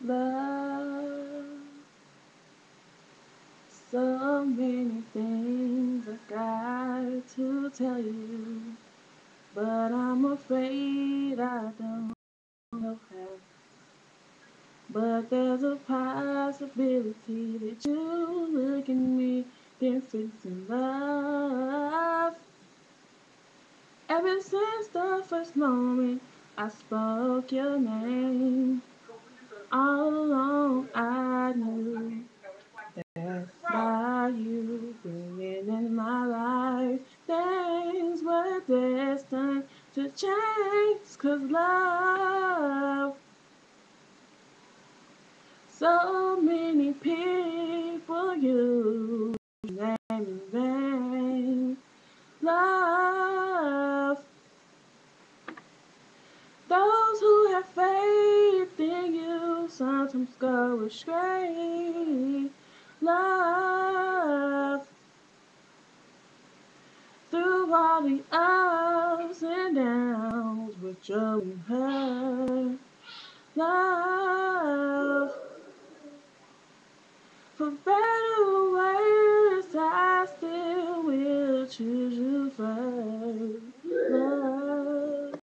love. So many things I got to tell you, but I'm afraid I don't know how. But there's a possibility that you look at me different in love. Ever since the first moment I spoke your name, all along I knew that by you being in my life, things were destined to change. 'Cause love, so many people use your name in vain. Love, those who have faith in you sometimes go astray. Love, through all the ups and downs with joy and hurt. Love, for better